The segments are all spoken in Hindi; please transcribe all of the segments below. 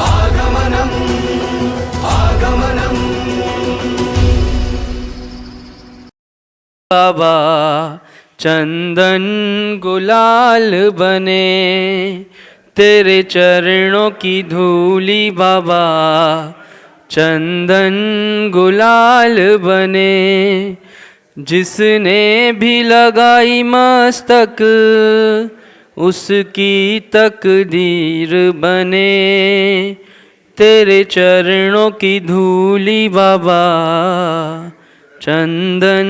आगमनम् आगमनम्। बाबा चंदन गुलाल बने तेरे चरणों की धूली बाबा, चंदन गुलाल बने। जिसने भी लगाई मस्तक उसकी तकदीर बने, तेरे चरणों की धूली बाबा, चंदन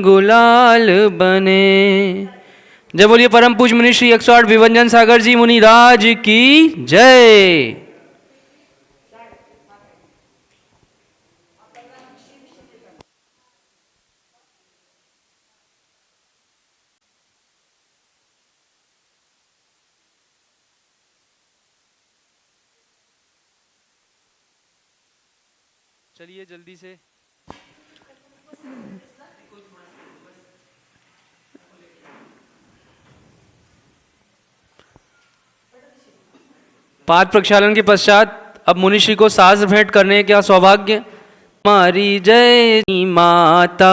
गुलाल बने। जय बोलिए परम पूज मुनि श्री 108 विभंजन सागर जी मुनि राज की जय। चलिए जल्दी से पाद प्रक्षालन के पश्चात अब मुनिश्री को साज भेंट करने का सौभाग्य। हमारी जय माता,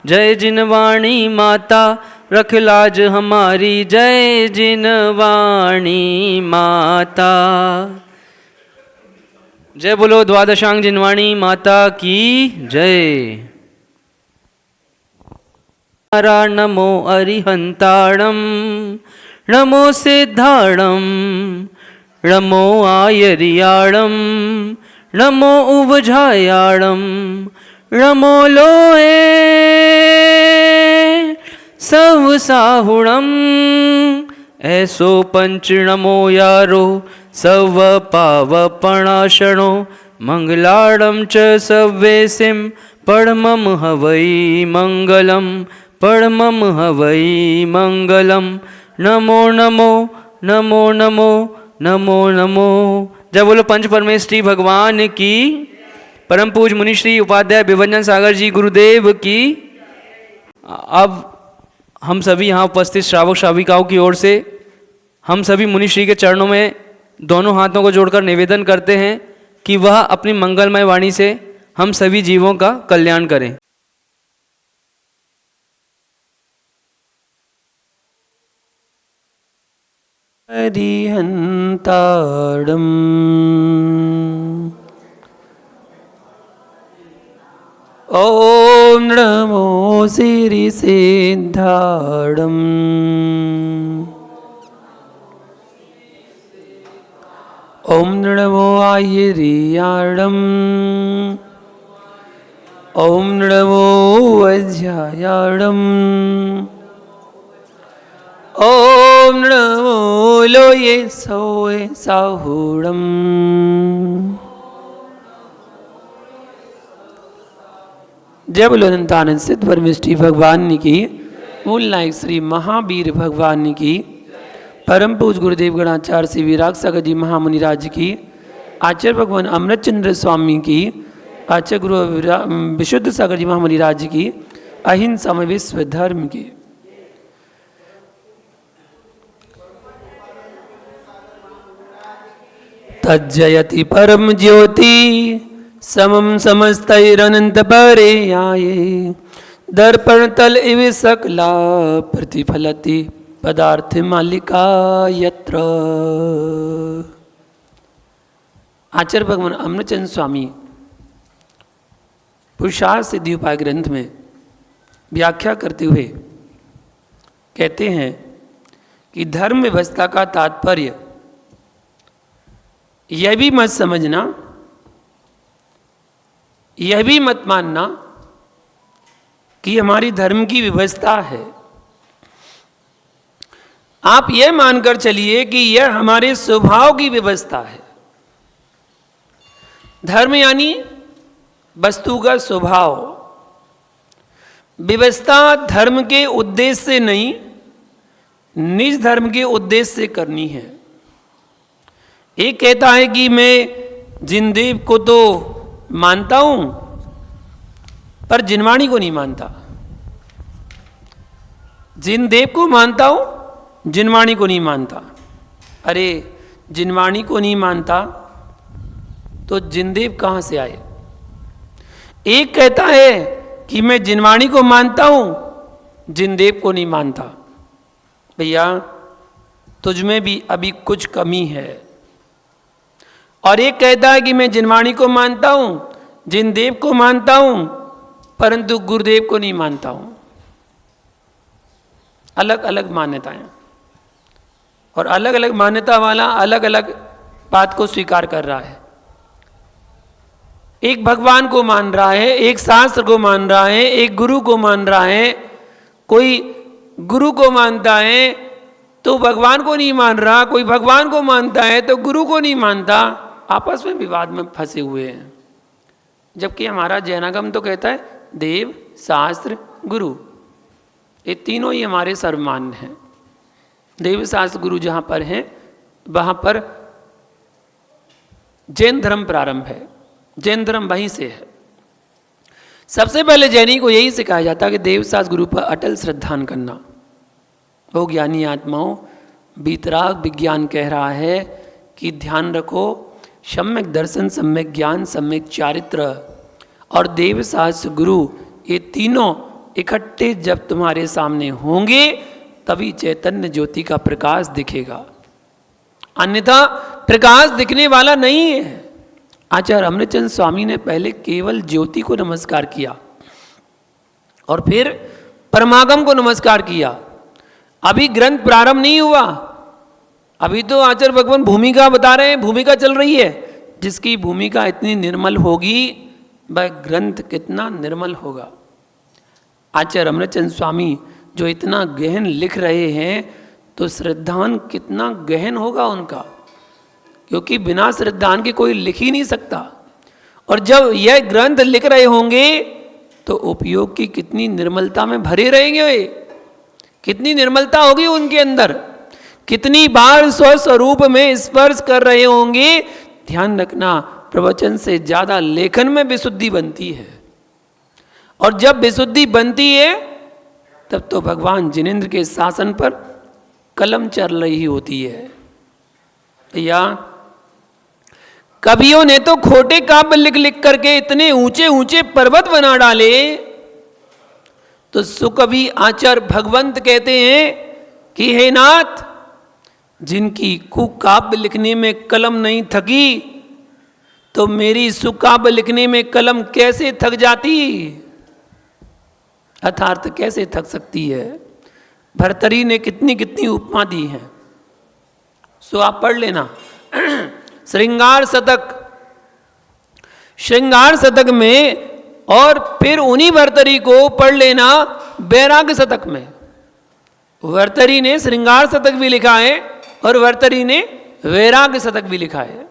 जय जिनवाणी माता, रख लाज हमारी जय जिनवाणी माता। जय बोलो द्वादशांग जिनवाणी माता की जय। नमो अरिहंताणम, नमो सिद्धाणम, नमो आयरियाणम, नमो उवझायाणम, नमो लोए सव साहुणम। ऐसो पंच नमो यारो सव पावपणाशणो, मंगलाणम च सव्वेसिम परमम हवै मंगलम, परमम हवै मंगलम। नमो नमो नमो नमो नमो नमो। जय बोलो पंच परमेश्वरी भगवान की। परम पूज मुनिश्री उपाध्याय विभंजन सागर जी गुरुदेव की। अब हम सभी यहाँ उपस्थित श्रावक श्राविकाओं की ओर से हम सभी मुनिश्री के चरणों में दोनों हाथों को जोड़कर निवेदन करते हैं कि वह अपनी मंगलमय वाणी से हम सभी जीवों का कल्याण करें। अरिहंताणम् ॐ नमो श्रीसिद्धाणम् ॐ नमो आयरियाणम् ॐ नमो वज्रायाणम् ॐ नमो लोये सोए साहुणम्। जय बोलो अनंतानंद सिद्ध परमेष्ठी भगवान की, मूल नायक श्री महावीर भगवान की, परम पूज गुरुदेव गणाचार्य श्री विराग सागर जी महामुनि राज की, आचार्य भगवान अमृत चंद्र स्वामी की, आचार्य गुरु विशुद्ध सागर जी महामुनि राज की, अहिंसा में विश्व धर्म की। तज्जयति परम ज्योति समम समस्तैरनंत परे आये, दर्पण तल इव सकला प्रतिफलति पदार्थ मालिका यत्र। आचार्य भगवान अमृतचंद्र स्वामी पुरुषार्थ सिद्धि उपाय ग्रंथ में व्याख्या करते हुए कहते हैं कि धर्म व्यवस्था का तात्पर्य यह भी मत समझना, यह भी मत मानना कि हमारी धर्म की व्यवस्था है। आप यह मानकर चलिए कि यह हमारे स्वभाव की व्यवस्था है। धर्म यानी वस्तु का स्वभाव। व्यवस्था धर्म के उद्देश्य से नहीं, निज धर्म के उद्देश्य से करनी है। एक कहता है कि मैं जिनदेव को तो मानता हूं पर जिनवाणी को नहीं मानता, जिनदेव को मानता हूं जिनवाणी को नहीं मानता। अरे जिनवाणी को नहीं मानता तो जिनदेव कहाँ से आए? एक कहता है कि मैं जिनवाणी को मानता हूं, जिनदेव को नहीं मानता। भैया तुझ में भी अभी कुछ कमी है। और एक कहता है कि मैं जिनवाणी को मानता हूं, जिनदेव को मानता हूं, परंतु गुरुदेव को नहीं मानता हूं। अलग अलग मान्यताएं, और अलग अलग मान्यता वाला अलग अलग बात को स्वीकार कर रहा है। एक भगवान को मान रहा है, एक शास्त्र को मान रहा है, एक गुरु को मान रहा है। कोई गुरु को मानता है तो भगवान को नहीं मान रहा, कोई भगवान को मानता है तो गुरु को नहीं मानता। आपस में विवाद में फंसे हुए हैं। जबकि हमारा जैनागम तो कहता है देव, शास्त्र, गुरु, ये तीनों ही हमारे सर्वमान्य हैं। देव, शास्त्र, गुरु जहाँ पर हैं वहाँ पर जैन धर्म प्रारंभ है। जैन धर्म वहीं से है। सबसे पहले जैनी को यही सिखाया जाता है कि देव, शास्त्र, गुरु पर अटल श्रद्धान करना। वो ज्ञानी आत्माओं, बीतराग विज्ञान कह रहा है कि ध्यान रखो, सम्यक दर्शन, सम्यक ज्ञान, सम्यक चारित्र और देव, शास्त्र, गुरु, ये तीनों इकट्ठे जब तुम्हारे सामने होंगे तभी चैतन्य ज्योति का प्रकाश दिखेगा, अन्यथा प्रकाश दिखने वाला नहीं है। आचार्य अमृतचंद स्वामी ने पहले केवल ज्योति को नमस्कार किया और फिर परमागम को नमस्कार किया। अभी ग्रंथ प्रारंभ नहीं हुआ। अभी तो आचार्य भगवान भूमिका बता रहे हैं, भूमिका चल रही है। जिसकी भूमिका इतनी निर्मल होगी वह ग्रंथ कितना निर्मल होगा। आचार्य अमृतचंद स्वामी जो इतना गहन लिख रहे हैं तो श्रद्धान कितना गहन होगा उनका, क्योंकि बिना श्रद्धान के कोई लिख ही नहीं सकता। और जब यह ग्रंथ लिख रहे होंगे तो उपयोग की कितनी निर्मलता में भरे रहेंगे वे, कितनी निर्मलता होगी उनके अंदर, कितनी बार स्वस्वरूप में स्पर्श कर रहे होंगे। ध्यान रखना, प्रवचन से ज्यादा लेखन में विशुद्धि बनती है, और जब विशुद्धि बनती है तब तो भगवान जिनेंद्र के शासन पर कलम चल रही होती है। भैया कवियों ने तो खोटे काव्य लिख लिख करके इतने ऊंचे ऊंचे पर्वत बना डाले। तो सुकवि आचार्य भगवंत कहते हैं कि हे नाथ, जिनकी कुकाव्य लिखने में कलम नहीं थकी तो मेरी सुकाव्य लिखने में कलम कैसे थक जाती, अर्थात कैसे थक सकती है। भर्तरी ने कितनी कितनी उपमा दी है, सो आप पढ़ लेना। श्रृंगार शतक, श्रृंगार शतक में, और फिर उन्हीं भर्तरी को पढ़ लेना वैराग्य शतक में। भर्तरी ने श्रृंगार शतक भी लिखा है और भर्तरी ने वैराग्य शतक भी लिखा है।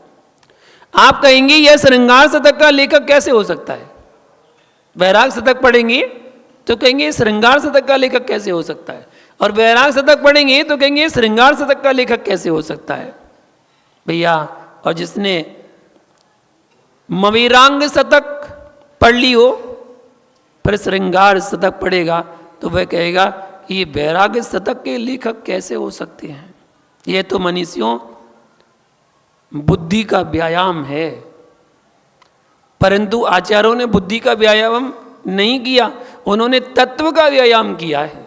आप कहेंगे यह श्रृंगार शतक का लेखक कैसे हो सकता है? वैराग्य शतक पढ़ेंगे तो कहेंगे श्रृंगार शतक का लेखक कैसे हो सकता है, और वैराग्य शतक पढ़ेंगे तो कहेंगे श्रृंगार शतक का लेखक कैसे हो सकता है। भैया, और जिसने मवीरांग शतक पढ़ ली हो फिर श्रृंगार शतक पढ़ेगा तो वह कहेगा ये वैराग्य शतक के लेखक कैसे हो सकते हैं। यह तो मनीषियों बुद्धि का व्यायाम है, परंतु आचार्यों ने बुद्धि का व्यायाम नहीं किया, उन्होंने तत्व का व्यायाम किया है।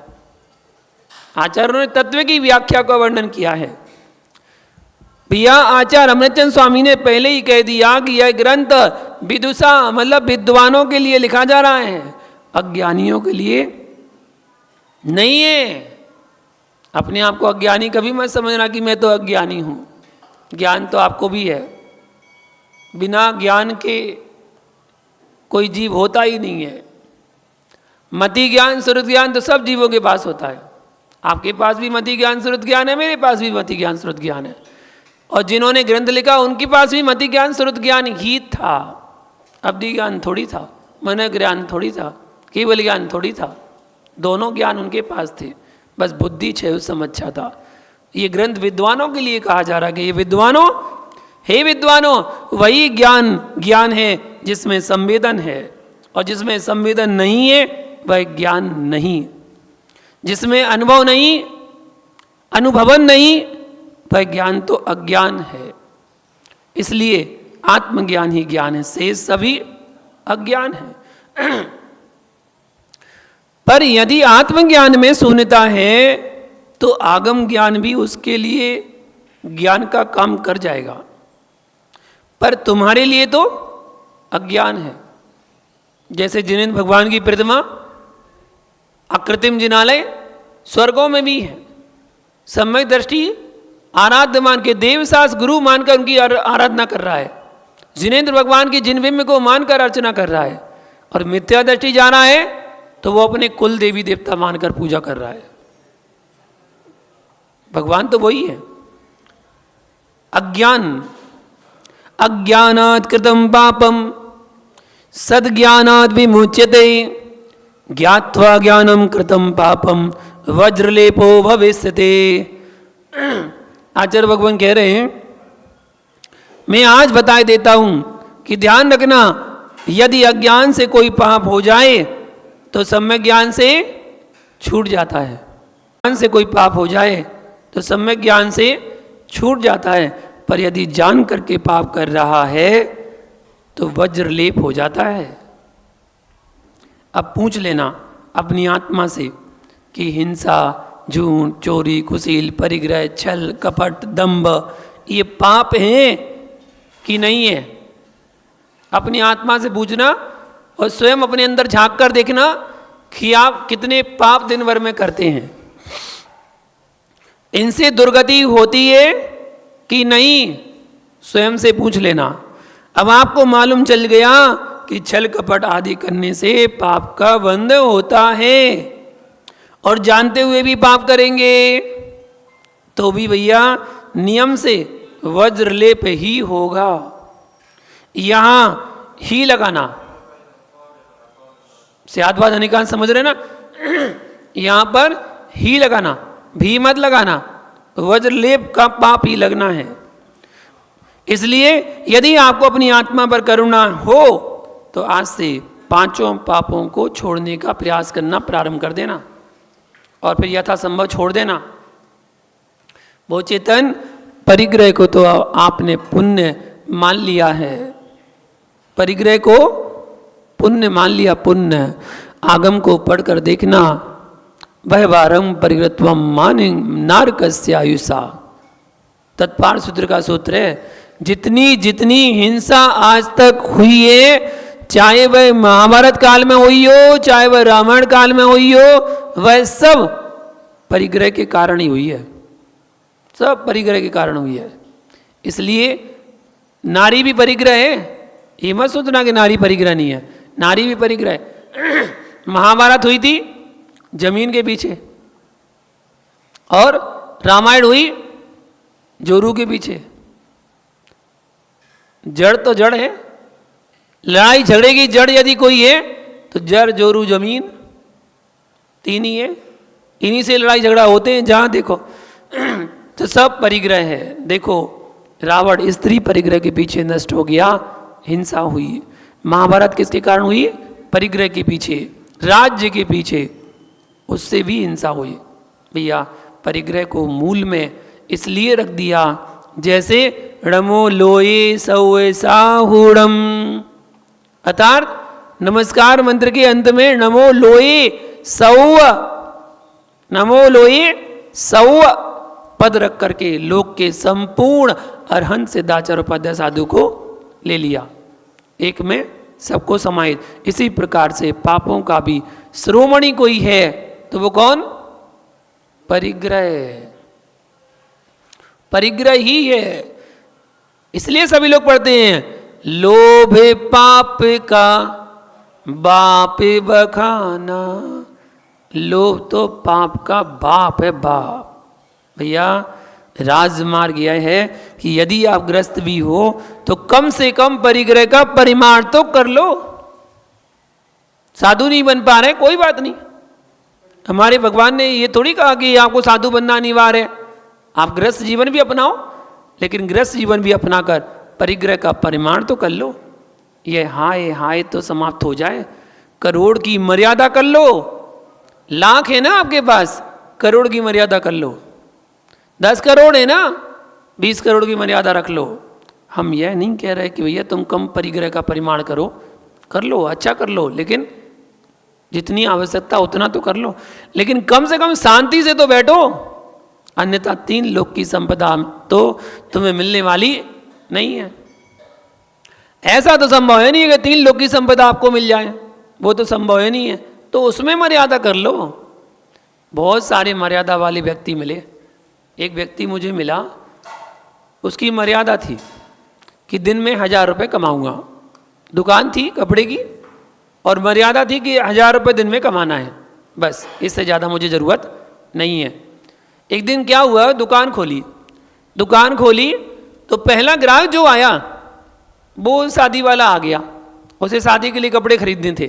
आचार्यों ने तत्व की व्याख्या का वर्णन किया है। भैया आचार्य अमृतचंद स्वामी ने पहले ही कह दिया कि यह ग्रंथ विदुषा मतलब विद्वानों के लिए लिखा जा रहा है, अज्ञानियों के लिए नहीं है। अपने आप को अज्ञानी कभी मत समझना कि मैं तो अज्ञानी हूं, ज्ञान तो आपको भी है। बिना ज्ञान के कोई जीव होता ही नहीं है। मति ज्ञान श्रुत ज्ञान तो सब जीवों के पास होता है। आपके पास भी मति ज्ञान श्रुत ज्ञान है, मेरे पास भी मति ज्ञान श्रुत ज्ञान है, और जिन्होंने ग्रंथ लिखा उनके पास भी मति ज्ञान श्रुत ज्ञान ही था। अवधि ज्ञान थोड़ी था, मन ज्ञान थोड़ी था, केवल ज्ञान थोड़ी था। दोनों ज्ञान उनके पास थे, बस बुद्धि छह समझा था। ये ग्रंथ विद्वानों के लिए कहा जा रहा है कि ये विद्वानों, हे विद्वानों, वही ज्ञान है जिसमें संवेदन है, और जिसमें संवेदन नहीं है वह ज्ञान नहीं। जिसमें अनुभव नहीं, अनुभवन नहीं, वह ज्ञान तो अज्ञान है। इसलिए आत्मज्ञान ही ज्ञान है, शेष सभी अज्ञान है। पर यदि आत्मज्ञान में शून्यता है तो आगम ज्ञान भी उसके लिए ज्ञान का काम कर जाएगा, पर तुम्हारे लिए तो अज्ञान है। जैसे जिनेंद्र भगवान की प्रतिमा अकृत्रिम जिनालय स्वर्गों में भी है, सम्यक दृष्टि आराध्य मान के देवसास गुरु मानकर उनकी आराधना कर रहा है, जिनेंद्र भगवान की जिन बिंब को मानकर अर्चना कर रहा है, और मिथ्या दृष्टि जा रहा है तो वो अपने कुल देवी देवता मानकर पूजा कर रहा है। भगवान तो वही है। अज्ञान अज्ञानात् कृतं पापम सद्ज्ञानात् विमुच्यते ज्ञात्वा ज्ञानं कृतं पापम वज्रलेपो भविष्यते। आचार्य भगवान कह रहे हैं, मैं आज बता देता हूं कि ध्यान रखना, यदि अज्ञान से कोई पाप हो जाए तो सम्यक ज्ञान से छूट जाता है। ज्ञान से कोई पाप हो जाए तो सम्यक ज्ञान से छूट जाता है, पर यदि जान करके पाप कर रहा है तो वज्रलेप हो जाता है। अब पूछ लेना अपनी आत्मा से कि हिंसा, झूठ, चोरी, कुशील, परिग्रह, छल, कपट, दंभ ये पाप हैं कि नहीं है? अपनी आत्मा से पूछना और स्वयं अपने अंदर झांक कर देखना कि आप कितने पाप दिन भर में करते हैं। इनसे दुर्गति होती है कि नहीं, स्वयं से पूछ लेना। अब आपको मालूम चल गया कि छल कपट आदि करने से पाप का बंध होता है, और जानते हुए भी पाप करेंगे तो भी भैया नियम से वज्रलेप ही होगा। यहां ही लगाना, स्याद्वाद अनिकांत समझ रहे ना, यहां पर ही लगाना, भी मत लगाना, वज्रलेप का पाप ही लगना है। इसलिए यदि आपको अपनी आत्मा पर करुणा हो तो आज से पांचों पापों को छोड़ने का प्रयास करना प्रारंभ कर देना, और फिर यथासंभव छोड़ देना। वो चेतन परिग्रह को तो आपने पुण्य मान लिया है, परिग्रह को पुण्य मान लिया, पुण्य। आगम को पढ़कर देखना, वह वारम परिग्रहत्वम माने नारकस्य आयुषा, तत्पार सूत्र का सूत्र है। जितनी जितनी हिंसा आज तक हुई है, चाहे वह महाभारत काल में हुई हो, चाहे वह रामायण काल में हुई हो, वह सब परिग्रह के कारण ही हुई है, सब परिग्रह के कारण हुई है। इसलिए नारी भी परिग्रह है, ये मत सोचना कि नारी परिग्रह नहीं है, नारी भी परिग्रह है। महाभारत हुई थी जमीन के पीछे, और रामायण हुई जोरू के पीछे। जड़ तो जड़ है, लड़ाई झगड़े की जड़ यदि कोई है तो जड़ जोरू जमीन तीन ही है, इन्हीं से लड़ाई झगड़ा होते हैं जहां देखो। तो सब परिग्रह है। देखो रावण स्त्री परिग्रह के पीछे नष्ट हो गया, हिंसा हुई। महाभारत किसके कारण हुई? परिग्रह के पीछे, राज्य के पीछे, उससे भी हिंसा हुई। भैया परिग्रह को मूल में इसलिए रख दिया, जैसे णमो लोये सौए साहुड़म, अर्थात नमस्कार मंत्र के अंत में नमो लोये सौ, नमो लोये सौ पद रख करके लोक के संपूर्ण अरहंत सिद्धाचार्य उपाध्याय साधु को ले लिया, एक में सबको समाहित। इसी प्रकार से पापों का भी श्रोमणी कोई है तो वो कौन? परिग्रह, परिग्रह ही है। इसलिए सभी लोग पढ़ते हैं लोभ पाप का बाप बखाना, लोभ तो पाप का बाप है, बाप। भैया राजमार्ग यह है कि यदि आप ग्रस्त भी हो तो कम से कम परिग्रह का परिमाण तो कर लो। साधु नहीं बन पा रहे, कोई बात नहीं, हमारे भगवान ने ये थोड़ी कहा कि आपको साधु बनना अनिवार्य है। आप गृहस्थ जीवन भी अपनाओ, लेकिन गृहस्थ जीवन भी अपनाकर परिग्रह का परिमाण तो कर लो। ये हाय हाय तो समाप्त हो जाए, करोड़ की मर्यादा कर लो। लाख है ना आपके पास, करोड़ की मर्यादा कर लो। 10 करोड़ है ना, 20 करोड़ की मर्यादा रख लो। हम यह नहीं कह रहे कि भैया तुम कम परिग्रह का परिमाण करो, कर लो, अच्छा कर लो, लेकिन जितनी आवश्यकता उतना तो कर लो, लेकिन कम से कम शांति से तो बैठो, अन्यथा 3 लोक की संपदा तो तुम्हें मिलने वाली नहीं है। ऐसा तो संभव है नहीं है कि 3 लोक की संपदा आपको मिल जाए, वो तो संभव है नहीं है, तो उसमें मर्यादा कर लो। बहुत सारे मर्यादा वाले व्यक्ति मिले। एक व्यक्ति मुझे मिला, उसकी मर्यादा थी कि दिन में 1000 रुपये कमाऊंगा, दुकान थी कपड़े की, और मर्यादा थी कि 1000 रुपये दिन में कमाना है, बस इससे ज़्यादा मुझे ज़रूरत नहीं है। एक दिन क्या हुआ, दुकान खोली तो पहला ग्राहक जो आया वो शादी वाला आ गया, उसे शादी के लिए कपड़े खरीदने थे।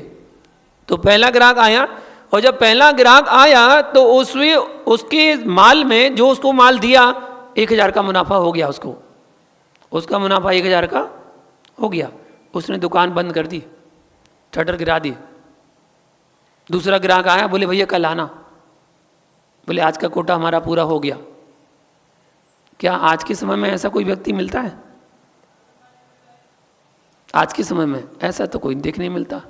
तो पहला ग्राहक आया, और जब पहला ग्राहक आया तो उसके माल में जो उसको माल दिया 1000 का मुनाफा हो गया, उसका मुनाफा 1000 का हो गया। उसने दुकान बंद कर दी, शटर गिरा दी। दूसरा ग्राहक आया, बोले भैया कल आना, बोले आज का कोटा हमारा पूरा हो गया। क्या आज के समय में ऐसा कोई व्यक्ति मिलता है? आज के समय में ऐसा तो कोई देखने नहीं मिलता।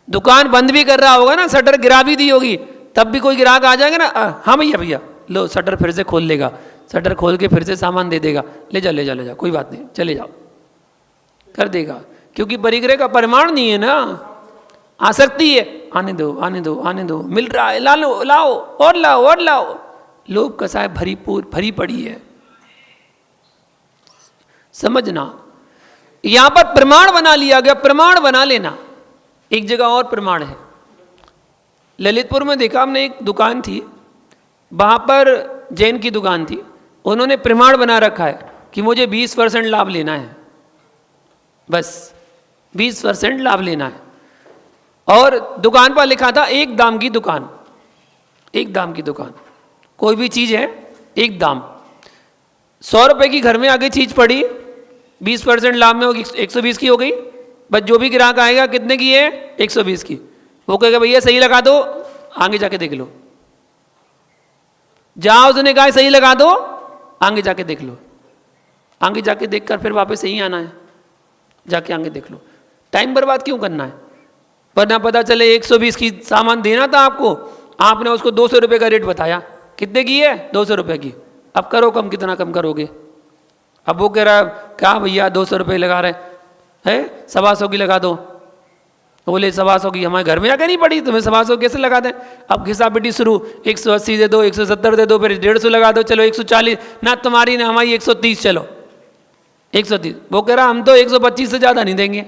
दुकान बंद भी कर रहा होगा ना, शटर गिरा भी दी होगी, तब भी कोई ग्राहक आ जाएगा ना, हाँ भैया लो, शटर फिर से खोल लेगा, शटर खोल के फिर से सामान दे देगा, ले जा कोई बात नहीं, चले जाओ, कर देगा। क्योंकि परिग्रह का परिमाण नहीं है ना, आसक्ति है, आने दो, मिल रहा है, लाओ और लाओ। लोभ कसाय भरी पड़ी है। समझना, यहां पर प्रमाण बना लिया गया, प्रमाण बना लेना। एक जगह और प्रमाण है, ललितपुर में देखा हमने, एक दुकान थी, वहां पर जैन की दुकान थी, उन्होंने प्रमाण बना रखा है कि मुझे 20% लाभ लेना है, बस 20% लाभ लेना है। और दुकान पर लिखा था 1 दाम की दुकान, 1 दाम की दुकान, कोई भी चीज़ है 1 दाम। 100 रुपये की घर में आगे चीज़ पड़ी, 20% लाभ में 120 की हो गई, बस जो भी ग्राहक आएगा कितने की है, 120 की। वो कहेगा भैया सही लगा दो, आगे जाके देख लो। जहां उसने कहा सही लगा दो, आगे जाके देख लो, आगे जाके देखकर फिर वापस सही आना है, जाके आगे देख लो। टाइम बर्बाद क्यों करना है? वरना पता चले 120 की सामान देना था आपको, आपने उसको 200 रुपये का रेट बताया, कितने की है, 200 रुपये की। अब करो कम, कितना कम करोगे? अब वो कह रहा है क्या भैया 200 रुपये लगा रहे हैं, 125 की लगा दो। बोले 125 की हमारे घर में आके नहीं पड़ी, तुम्हें 125 कैसे लगा दें? अब घिसा पिटी शुरू, 180 दे दो, 170 दे दो, फिर 150 लगा दो, चलो 140, ना तुम्हारी ना हमारी 130, चलो 130। वो कह रहा हम तो 125 से ज़्यादा नहीं देंगे।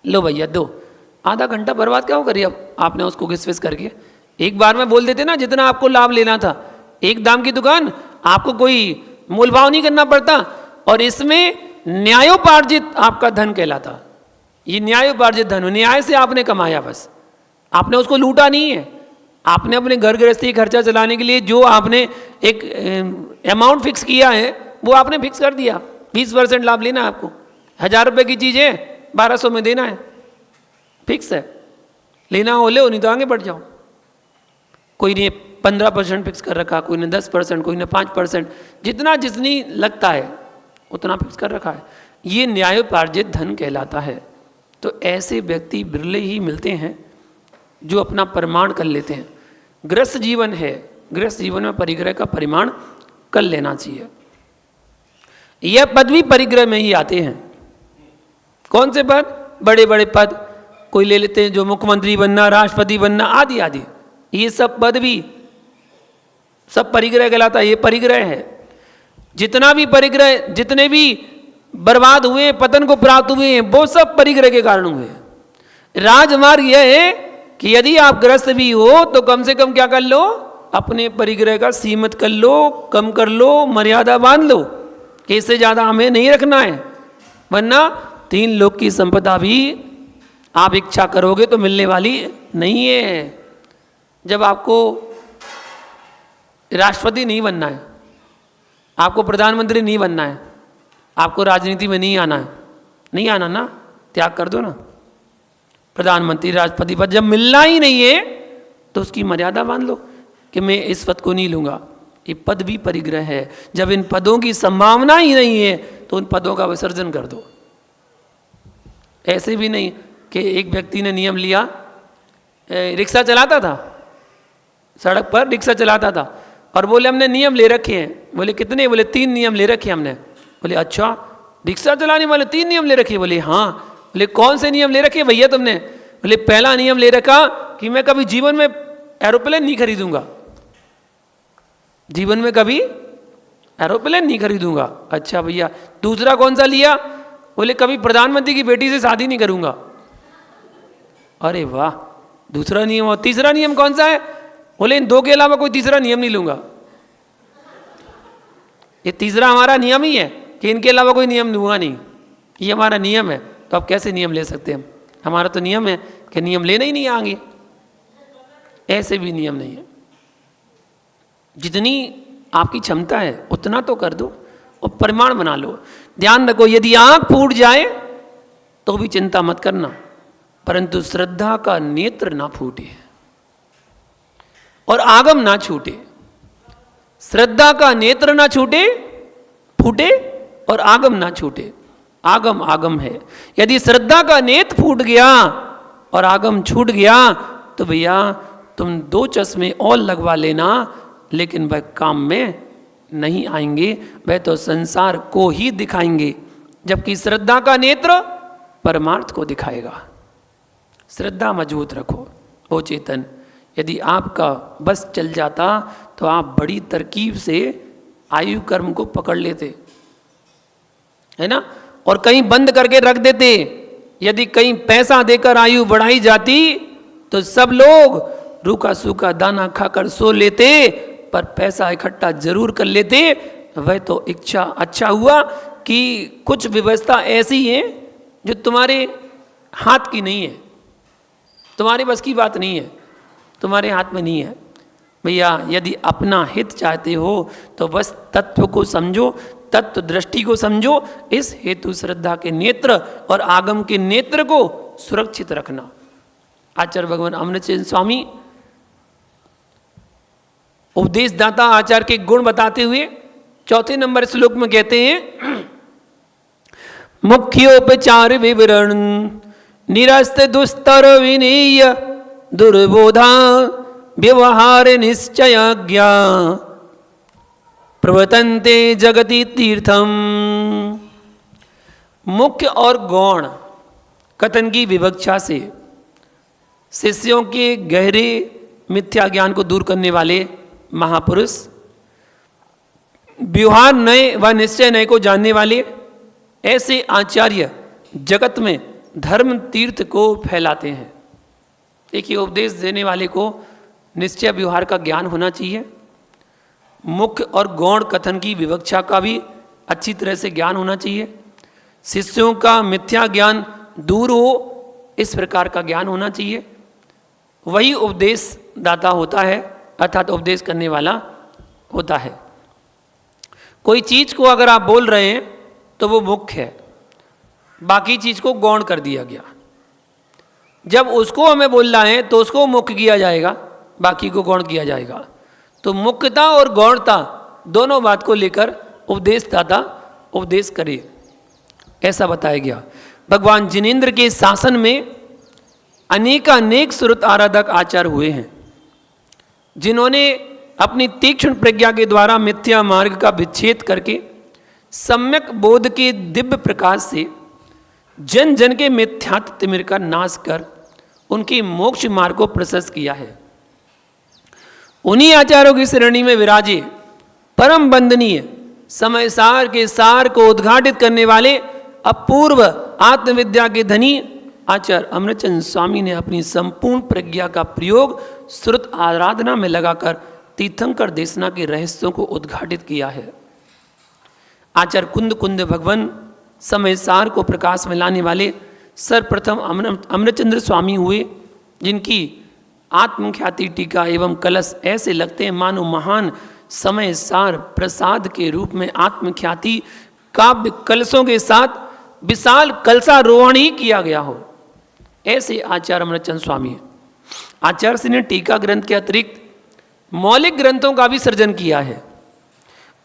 लो भैया दो, आधा घंटा बर्बाद क्या हो करिए। अब आपने उसको घिस फिस करके एक बार में बोल देते ना, जितना आपको लाभ लेना था। 1 दाम की दुकान, आपको कोई मोल भाव नहीं करना पड़ता, और इसमें न्यायोपार्जित आपका धन कहलाता। ये न्यायोपार्जित धन, न्याय से आपने कमाया, बस आपने उसको लूटा नहीं है। आपने अपने घर गृहस्थी खर्चा चलाने के लिए जो आपने एक अमाउंट फिक्स किया है वो आपने फिक्स कर दिया। 20% लाभ लेना है आपको, 1000 रुपये की चीज़ है 1200 में देना है, फिक्स है। लेना हो ले, नहीं तो आगे बढ़ जाओ। कोई ने 15% फिक्स कर रखा, कोई ने 10%, कोई ने 5%, जितनी लगता है उतना फिक्स कर रखा है। ये न्यायोपार्जित धन कहलाता है। तो ऐसे व्यक्ति बिरले ही मिलते हैं जो अपना प्रमाण कर लेते हैं। गृहस्थ जीवन है, गृहस्थ जीवन में परिग्रह का परिमाण कर लेना चाहिए। यह पद भी परिग्रह में ही आते हैं। कौन से पद? बड़े बड़े पद कोई ले लेते हैं, जो मुख्यमंत्री बनना, राष्ट्रपति बनना, आदि आदि, ये सब पद भी सब परिग्रह कहलाता है। ये परिग्रह है। जितना भी परिग्रह, जितने भी बर्बाद हुए, पतन को प्राप्त हुए हैं, वो सब परिग्रह के कारण हुए। राजमार्ग यह है कि यदि आप ग्रस्त भी हो तो कम से कम क्या कर लो, अपने परिग्रह का सीमित कर लो, कम कर लो, मर्यादा बांध लो कि इससे ज़्यादा हमें नहीं रखना है। वरना 3 लोक की संपदा भी आप इच्छा करोगे तो मिलने वाली नहीं है। जब आपको राष्ट्रपति नहीं बनना है, आपको प्रधानमंत्री नहीं बनना है, आपको राजनीति में नहीं आना है, नहीं आना ना, त्याग कर दो ना। प्रधानमंत्री राष्ट्रपति पद जब मिलना ही नहीं है तो उसकी मर्यादा मान लो कि मैं इस पद को नहीं लूँगा, ये पद भी परिग्रह है। जब इन पदों की संभावना ही नहीं है तो उन पदों का विसर्जन कर दो। ऐसे भी नहीं कि एक व्यक्ति ने नियम लिया, रिक्शा चलाता था, सड़क पर रिक्शा चलाता था और बोले हमने नियम ले रखे हैं। बोले कितने? बोले 3 नियम ले रखे हमने। बोले अच्छा, रिक्शा चलाने वाले 3 नियम ले रखे? बोले हाँ। बोले कौन से नियम ले रखे भैया तुमने? बोले पहला नियम ले रखा कि मैं कभी जीवन में एरोप्लेन नहीं खरीदूंगा, जीवन में कभी एरोप्लेन नहीं खरीदूंगा। अच्छा भैया, दूसरा कौन सा लिया? बोले कभी प्रधानमंत्री की बेटी से शादी नहीं करूंगा। अरे वाह, दूसरा नियम। और तीसरा नियम कौन सा है? बोले इन 2 के अलावा कोई तीसरा नियम नहीं लूंगा। ये तीसरा हमारा नियम ही है कि इनके अलावा कोई नियम लूंगा नहीं, ये हमारा नियम है। तो अब कैसे नियम ले सकते हैं हम? हमारा तो नियम है कि नियम लेना ही नहीं आएंगे। ऐसे भी नियम नहीं है। जितनी आपकी क्षमता है उतना तो कर दो और परिमाण बना लो। ध्यान रखो, यदि आंख फूट जाए तो भी चिंता मत करना, परंतु श्रद्धा का नेत्र ना फूटे और आगम ना छूटे। श्रद्धा का नेत्र ना फूटे और आगम ना छूटे। आगम आगम है। यदि श्रद्धा का नेत्र फूट गया और आगम छूट गया तो भैया तुम 2 चश्मे और लगवा लेना, लेकिन वह काम में नहीं आएंगे, वह तो संसार को ही दिखाएंगे। जबकि श्रद्धा का नेत्र परमार्थ को दिखाएगा। श्रद्धा मजबूत रखो। ओ चेतन, यदि आपका बस चल जाता तो आप बड़ी तरकीब से आयु कर्म को पकड़ लेते, है ना, और कहीं बंद करके रख देते। यदि कहीं पैसा देकर आयु बढ़ाई जाती तो सब लोग रूखा सूखा दाना खाकर सो लेते, पर पैसा इकट्ठा जरूर कर लेते। वह तो इच्छा। अच्छा हुआ कि कुछ व्यवस्था ऐसी है जो तुम्हारे हाथ की नहीं है, तुम्हारे बस की बात नहीं है, तुम्हारे हाथ में नहीं है। भैया यदि अपना हित चाहते हो तो बस तत्व को समझो, तत्व दृष्टि को समझो। इस हेतु श्रद्धा के नेत्र और आगम के नेत्र को सुरक्षित रखना। आचार्य भगवान अमृतचंद स्वामी उपदेशदाता आचार्य के गुण बताते हुए 4 नंबर श्लोक में कहते हैं, मुख्योपचार विवरण निरस्त दुस्तर विनीय दुर्बोधा व्यवहार निश्चय ज्ञा प्रवर्तन्ते जगति तीर्थम। मुख्य और गौण कथन की विवक्षा से शिष्यों के गहरे मिथ्या ज्ञान को दूर करने वाले महापुरुष, व्यवहार नए व निश्चय नए को जानने वाले ऐसे आचार्य जगत में धर्म तीर्थ को फैलाते हैं। देखिए, उपदेश देने वाले को निश्चय व्यवहार का ज्ञान होना चाहिए, मुख्य और गौण कथन की विवक्षा का भी अच्छी तरह से ज्ञान होना चाहिए, शिष्यों का मिथ्या ज्ञान दूर हो इस प्रकार का ज्ञान होना चाहिए। वही उपदेश दाता होता है, अर्थात उपदेश करने वाला होता है। कोई चीज को अगर आप बोल रहे हैं तो वो मुख्य है, बाकी चीज को गौण कर दिया गया। जब उसको हमें बोलना है तो उसको मुख्य किया जाएगा, बाकी को गौण किया जाएगा। तो मुख्यता और गौणता दोनों बात को लेकर उपदेशदाता उपदेश करे, ऐसा बताया गया। भगवान जिनेंद्र के शासन में अनेक श्रुत आराधक आचार्य हुए हैं, जिन्होंने अपनी तीक्ष्ण प्रज्ञा के द्वारा मिथ्या मार्ग का विच्छेद करके सम्यक बोध के दिव्य प्रकाश से जन जन के मिथ्यात्व तिमिर का नाश कर उनके मोक्ष मार्ग को प्रशस्त किया है। उन्हीं आचार्यों की श्रेणी में विराजे परम वंदनीय समय सार के सार को उद्घाटित करने वाले अपूर्व आत्मविद्या के धनी आचार्य अमृतचंद स्वामी ने अपनी संपूर्ण प्रज्ञा का प्रयोग श्रुत आराधना में लगाकर तीर्थंकर देशना के रहस्यों को उद्घाटित किया है। आचार्य कुंद कुंद भगवान समय सार को प्रकाश में लाने वाले सर्वप्रथम अमृतचंद्र स्वामी हुए, जिनकी आत्मख्याति टीका एवं कलश ऐसे लगते हैं मानो महान समय सार प्रसाद के रूप में आत्मख्याति काव्य कलशों के साथ विशाल कलशारोहण ही किया गया हो। ऐसे आचार्य अमृतचंद स्वामी है। आचार्य श्री ने टीका ग्रंथ के अतिरिक्त मौलिक ग्रंथों का भी सृजन किया है।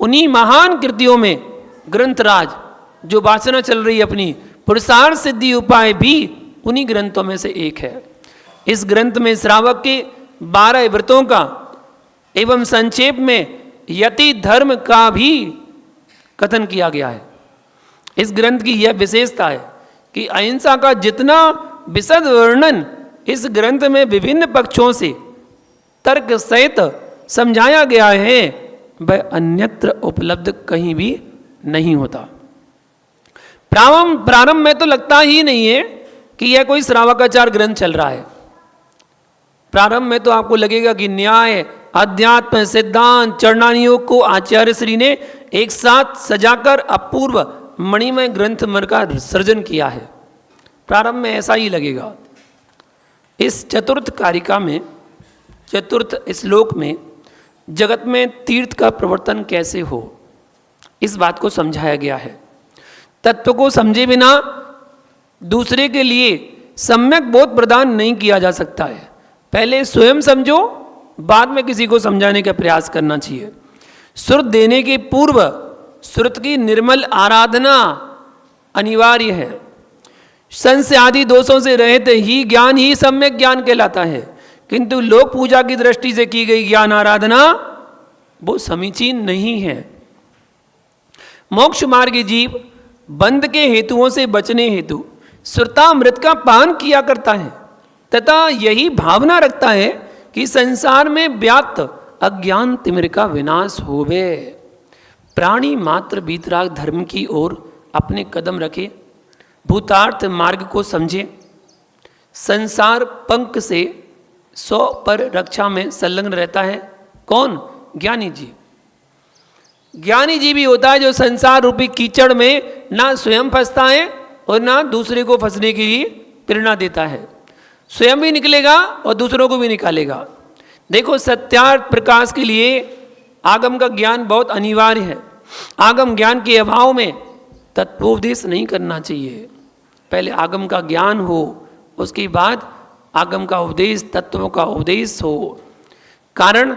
उन्हीं महान कृतियों में ग्रंथराज जो वासना चल रही है अपनी, पुरुषार्थ सिद्धि उपाय भी उन्हीं ग्रंथों में से एक है। इस ग्रंथ में श्रावक के 12 व्रतों का एवं संक्षेप में यति धर्म का भी कथन किया गया है। इस ग्रंथ की यह विशेषता है कि अहिंसा का जितना विशद वर्णन इस ग्रंथ में विभिन्न पक्षों से तर्क सहित समझाया गया है, वह अन्यत्र उपलब्ध कहीं भी नहीं होता। प्रारंभ में तो लगता ही नहीं है कि यह कोई श्रावकाचार ग्रंथ चल रहा है। प्रारंभ में तो आपको लगेगा कि न्याय, अध्यात्म, सिद्धांत, चरणानियोग को आचार्य श्री ने एक साथ सजाकर अपूर्व मणिमय ग्रंथ का सृजन किया है। प्रारंभ में ऐसा ही लगेगा। इस चतुर्थ कारिका में, चतुर्थ श्लोक में जगत में तीर्थ का प्रवर्तन कैसे हो, इस बात को समझाया गया है। तत्व को समझे बिना दूसरे के लिए सम्यक बोध प्रदान नहीं किया जा सकता है। पहले स्वयं समझो, बाद में किसी को समझाने का प्रयास करना चाहिए। श्रुत देने के पूर्व श्रुत की निर्मल आराधना अनिवार्य है। संशय आदि दोषों से रहित ही ज्ञान ही सम्यक ज्ञान कहलाता है, किंतु लोक पूजा की दृष्टि से की गई ज्ञान आराधना वो समीचीन नहीं है। मोक्ष मार्ग जीव बंध के हेतुओं से बचने हेतु श्रुतामृत का पान किया करता है तथा यही भावना रखता है कि संसार में व्याप्त अज्ञान तिमिर का विनाश होवे। प्राणी मात्र बीतराग धर्म की ओर अपने कदम रखे, भूतार्थ मार्ग को समझे, संसार पंख से 100 पर रक्षा में संलग्न रहता है। कौन? ज्ञानी जी। ज्ञानी जी भी होता है जो संसार रूपी कीचड़ में ना स्वयं फंसता है और ना दूसरे को फंसने के लिए प्रेरणा देता है। स्वयं भी निकलेगा और दूसरों को भी निकालेगा। देखो, सत्यार्थ प्रकाश के लिए आगम का ज्ञान बहुत अनिवार्य है। आगम ज्ञान के अभाव में तत्वोपदेश नहीं करना चाहिए। पहले आगम का ज्ञान हो, उसके बाद आगम का उपदेश, तत्वों का उपदेश हो। कारण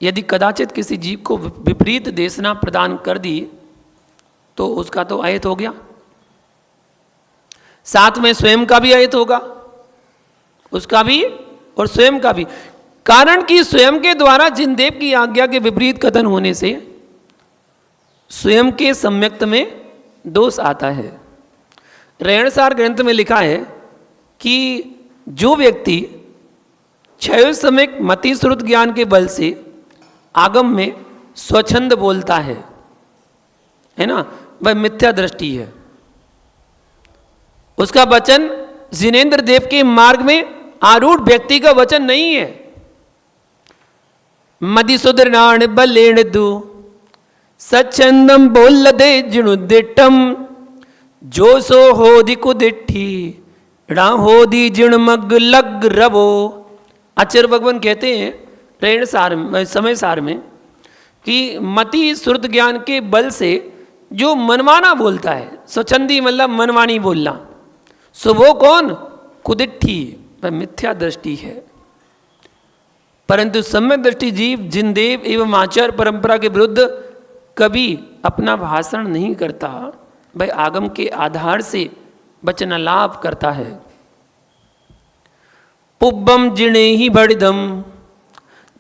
यदि कदाचित किसी जीव को विपरीत देशना प्रदान कर दी तो उसका तो अहित हो गया, साथ में स्वयं का भी अहित होगा, उसका भी और स्वयं का भी। कारण कि स्वयं के द्वारा जिन देव की आज्ञा के विपरीत कथन होने से स्वयं के सम्यक्त में दोष आता है। रेणसार ग्रंथ में लिखा है कि जो व्यक्ति क्षय समय मति श्रुत ज्ञान के बल से आगम में स्वच्छंद बोलता है ना, वह मिथ्या दृष्टि है। उसका वचन जिनेन्द्र देव के मार्ग में आरूढ़ व्यक्ति का वचन नहीं है। मदिसुदराण बलेण दु सच्छंदम बोल दे जिणुदिट्टम जो सो होदि कुदिट्ठी राहोदी जिणमग लग रवो। आचार्य भगवान कहते हैं प्रेरण सार में, समय सार में, कि मति श्रुत ज्ञान के बल से जो मनमाना बोलता है, स्वच्छंदी मतलब मनमानी बोलना, सो वो कौन? कुदिट्ठी, वह मिथ्या दृष्टि है। परंतु सम्यक दृष्टि जीव जिन देव एवं आचार परंपरा के विरुद्ध कभी अपना भाषण नहीं करता, वह आगम के आधार से वचन लाभ करता है। पुब्बम जिणे ही बड़िदम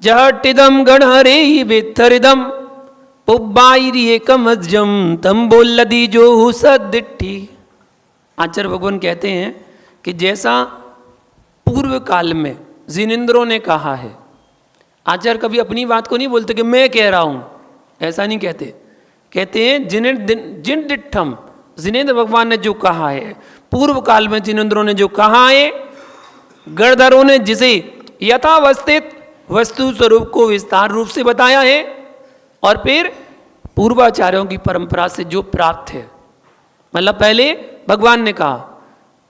जहटिदम गणहरे ही बेथरिदम पुब्बाई एकमज्जम तम बोलदी जो सदिट्ठी। आचार्य भगवान कहते हैं कि जैसा पूर्व काल में जिनेंद्रों ने कहा है, आचार्य कभी अपनी बात को नहीं बोलते कि मैं कह रहा हूं, ऐसा नहीं कहते। कहते हैं जिन डिठम, जिनेंद्र भगवान ने जो कहा है, पूर्व काल में जिनेंद्रों ने जो कहा है, गणधरों ने जिसे यथावस्थित वस्तु स्वरूप को विस्तार रूप से बताया है, और फिर पूर्वाचार्यों की परंपरा से जो प्राप्त है। मतलब पहले भगवान ने कहा,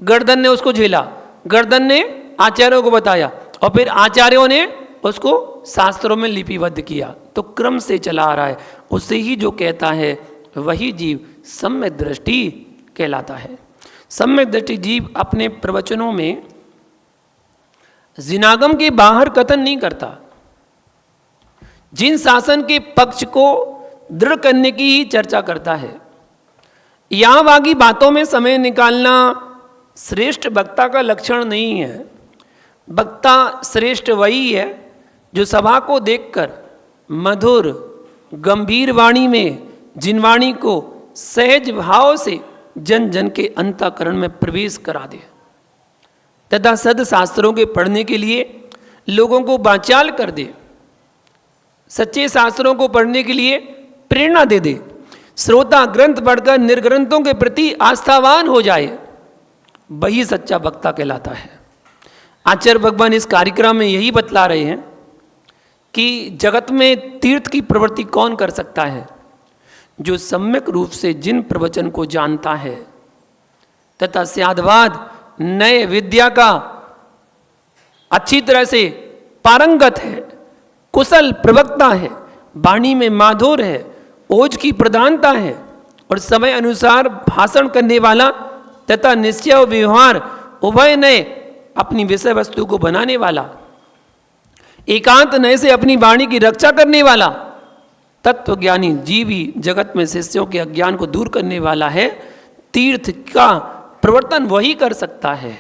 गर्दन ने उसको झेला, गर्दन ने आचार्यों को बताया, और फिर आचार्यों ने उसको शास्त्रों में लिपिबद्ध किया। तो क्रम से चला आ रहा है। उससे ही जो कहता है वही जीव सम्यक दृष्टि कहलाता है। सम्यक दृष्टि जीव अपने प्रवचनों में जिनागम के बाहर कथन नहीं करता। जिन शासन के पक्ष को दृढ़ करने की ही चर्चा करता है। यहाँ बाकी बातों में समय निकालना श्रेष्ठ वक्ता का लक्षण नहीं है। वक्ता श्रेष्ठ वही है जो सभा को देखकर मधुर गंभीर वाणी में जिन वाणी को सहज भाव से जन जन के अंतःकरण में प्रवेश करा दे तथा सद शास्त्रों के पढ़ने के लिए लोगों को वाचाल कर दे, सच्चे शास्त्रों को पढ़ने के लिए प्रेरणा दे दे, श्रोता ग्रंथ पढ़कर निर्ग्रंथों के प्रति आस्थावान हो जाए, वही सच्चा वक्ता कहलाता है। आचार्य भगवान इस कार्यक्रम में यही बतला रहे हैं कि जगत में तीर्थ की प्रवृत्ति कौन कर सकता है? जो सम्यक रूप से जिन प्रवचन को जानता है तथा स्यादवाद नए विद्या का अच्छी तरह से पारंगत है, कुशल प्रवक्ता है, वाणी में माधुर्य है, ओज की प्रधानता है और समय अनुसार भाषण करने वाला तथा निश्चय और व्यवहार उभय नए अपनी विषय वस्तु को बनाने वाला, एकांत नय से अपनी वाणी की रक्षा करने वाला, तत्वज्ञानी जीवी जगत में शिष्यों के अज्ञान को दूर करने वाला है। तीर्थ का प्रवर्तन वही कर सकता है।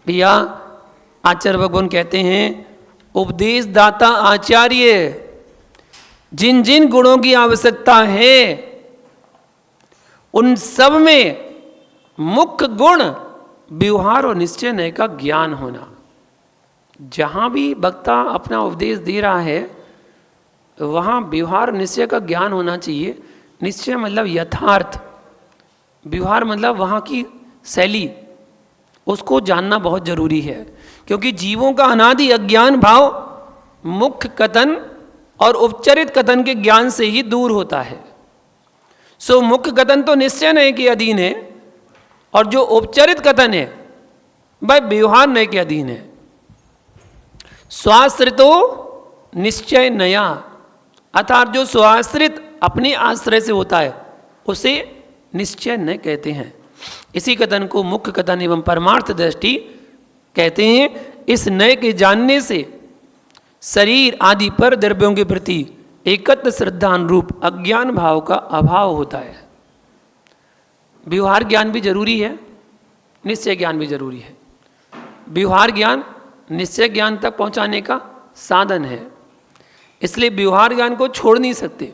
भैया आचार्य भगवान कहते हैं उपदेश दाता आचार्य जिन जिन गुणों की आवश्यकता है उन सब में मुख्य गुण व्यवहार और निश्चय नय का ज्ञान होना। जहाँ भी वक्ता अपना उपदेश दे रहा है वहाँ व्यवहार निश्चय का ज्ञान होना चाहिए। निश्चय मतलब यथार्थ, व्यवहार मतलब वहाँ की शैली, उसको जानना बहुत जरूरी है। क्योंकि जीवों का अनादि अज्ञान भाव मुख्य कथन और उपचरित कथन के ज्ञान से ही दूर होता है। सो मुख्य कथन तो निश्चय नय के अधीन है और जो उपचरित कथन है वह व्यवहार नय के अधीन है। स्वाश्रितो निश्चय नया, अर्थात जो स्वाश्रित अपने आश्रय से होता है उसे निश्चय नय कहते हैं। इसी कथन को मुख्य कथन एवं परमार्थ दृष्टि कहते हैं। इस नय के जानने से शरीर आदि पर द्रव्यों के प्रति एकत्र श्रद्धानुरूप अज्ञान भाव का अभाव होता है। व्यवहार ज्ञान भी जरूरी है, निश्चय ज्ञान भी जरूरी है। व्यवहार ज्ञान निश्चय ज्ञान तक पहुंचाने का साधन है, इसलिए व्यवहार ज्ञान को छोड़ नहीं सकते,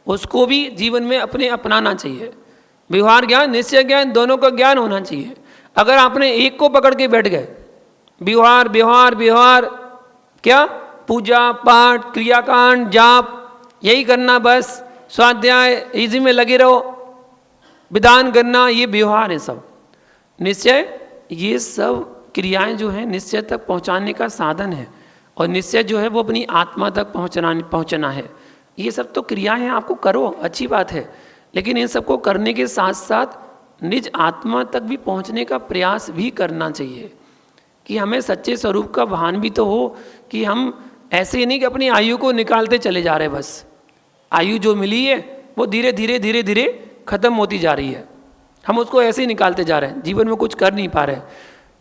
उसको भी जीवन में अपने अपनाना चाहिए। व्यवहार ज्ञान निश्चय ज्ञान दोनों का ज्ञान होना चाहिए। अगर आपने एक को पकड़ के बैठ गए, व्यवहार व्यवहार व्यवहार क्या, पूजा पाठ क्रियाकांड जाप यही करना, बस स्वाध्याय इसी में लगे रहो, विधान करना, ये व्यवहार है सब। निश्चय ये सब क्रियाएं जो हैं निश्चय तक पहुंचाने का साधन है और निश्चय जो है वो अपनी आत्मा तक पहुंचना है। ये सब तो क्रियाएं हैं, आपको करो अच्छी बात है, लेकिन इन सबको करने के साथ साथ निज आत्मा तक भी पहुंचने का प्रयास भी करना चाहिए कि हमें सच्चे स्वरूप का भान भी तो हो कि हम ऐसे ही नहीं कि अपनी आयु को निकालते चले जा रहे, बस आयु जो मिली है वो धीरे धीरे धीरे धीरे खत्म होती जा रही है, हम उसको ऐसे ही निकालते जा रहे हैं, जीवन में कुछ कर नहीं पा रहे।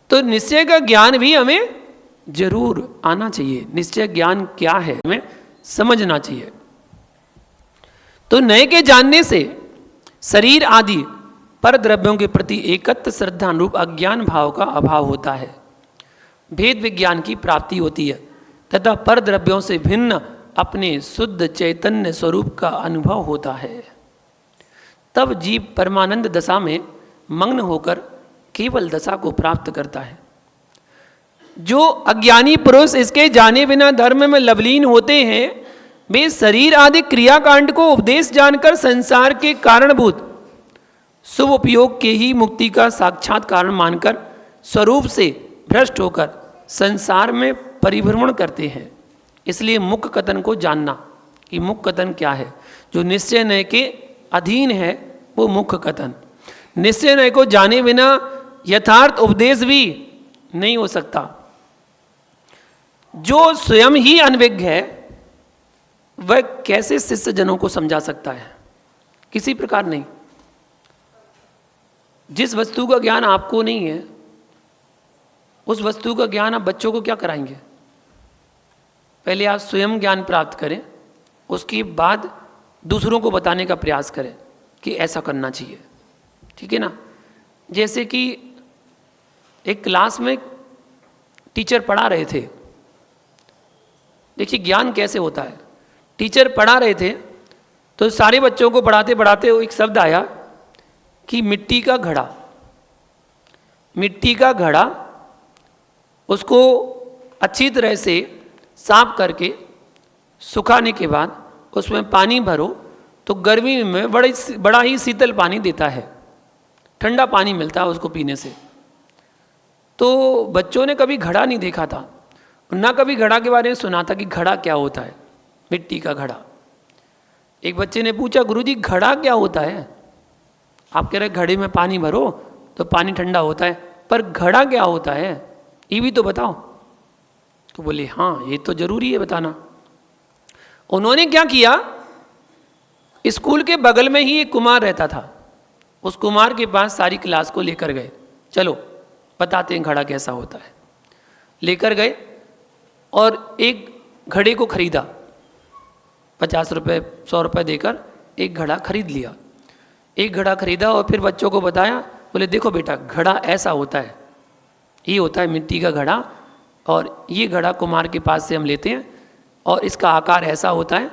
तो निश्चय का ज्ञान भी हमें जरूर आना चाहिए। निश्चय ज्ञान क्या है हमें समझना चाहिए। तो नए के जानने से शरीर आदि पर द्रव्यों के प्रति एकत्र श्रद्धानुरूप अज्ञान भाव का अभाव होता है, भेद विज्ञान की प्राप्ति होती है तथा पर द्रव्यों से भिन्न अपने शुद्ध चैतन्य स्वरूप का अनुभव होता है। तब जीव परमानंद दशा में मग्न होकर केवल दशा को प्राप्त करता है। जो अज्ञानी पुरुष इसके जाने बिना धर्म में लवलीन होते हैं वे शरीर आदि क्रियाकांड को उपदेश जानकर संसार के कारणभूत शुभ उपयोग के ही मुक्ति का साक्षात कारण मानकर स्वरूप से भ्रष्ट होकर संसार में परिभ्रमण करते हैं। इसलिए मुख्य कथन को जानना कि मुख्य कथन क्या है, जो निश्चय नय के अधीन है वो मुख्य कथन। निश्चय नय को जाने बिना यथार्थ उपदेश भी नहीं हो सकता। जो स्वयं ही अनभिज्ञ है वह कैसे शिष्य जनों को समझा सकता है? किसी प्रकार नहीं। जिस वस्तु का ज्ञान आपको नहीं है उस वस्तु का ज्ञान आप बच्चों को क्या कराएंगे? पहले आप स्वयं ज्ञान प्राप्त करें, उसके बाद दूसरों को बताने का प्रयास करें कि ऐसा करना चाहिए, ठीक है ना। जैसे कि एक क्लास में टीचर पढ़ा रहे थे, देखिए ज्ञान कैसे होता है। टीचर पढ़ा रहे थे तो सारे बच्चों को पढ़ाते पढ़ाते एक शब्द आया कि मिट्टी का घड़ा। मिट्टी का घड़ा, उसको अच्छी तरह से साफ करके सुखाने के बाद उसमें पानी भरो तो गर्मी में बड़ा ही शीतल पानी देता है, ठंडा पानी मिलता है उसको पीने से। तो बच्चों ने कभी घड़ा नहीं देखा था, ना कभी घड़ा के बारे में सुना था कि घड़ा क्या होता है, मिट्टी का घड़ा। एक बच्चे ने पूछा, गुरुजी घड़ा क्या होता है? आप कह रहे घड़े में पानी भरो तो पानी ठंडा होता है, पर घड़ा क्या होता है ये भी तो बताओ। तो बोले हाँ ये तो जरूरी है बताना। उन्होंने क्या किया, स्कूल के बगल में ही एक कुमार रहता था, उस कुमार के पास सारी क्लास को लेकर गए, चलो बताते हैं घड़ा कैसा होता है। लेकर गए और एक घड़े को खरीदा, 50 रुपये 100 रुपये देकर एक घड़ा खरीद लिया। एक घड़ा खरीदा और फिर बच्चों को बताया, बोले देखो बेटा घड़ा ऐसा होता है, ये होता है मिट्टी का घड़ा, और ये घड़ा कुमार के पास से हम लेते हैं और इसका आकार ऐसा होता है,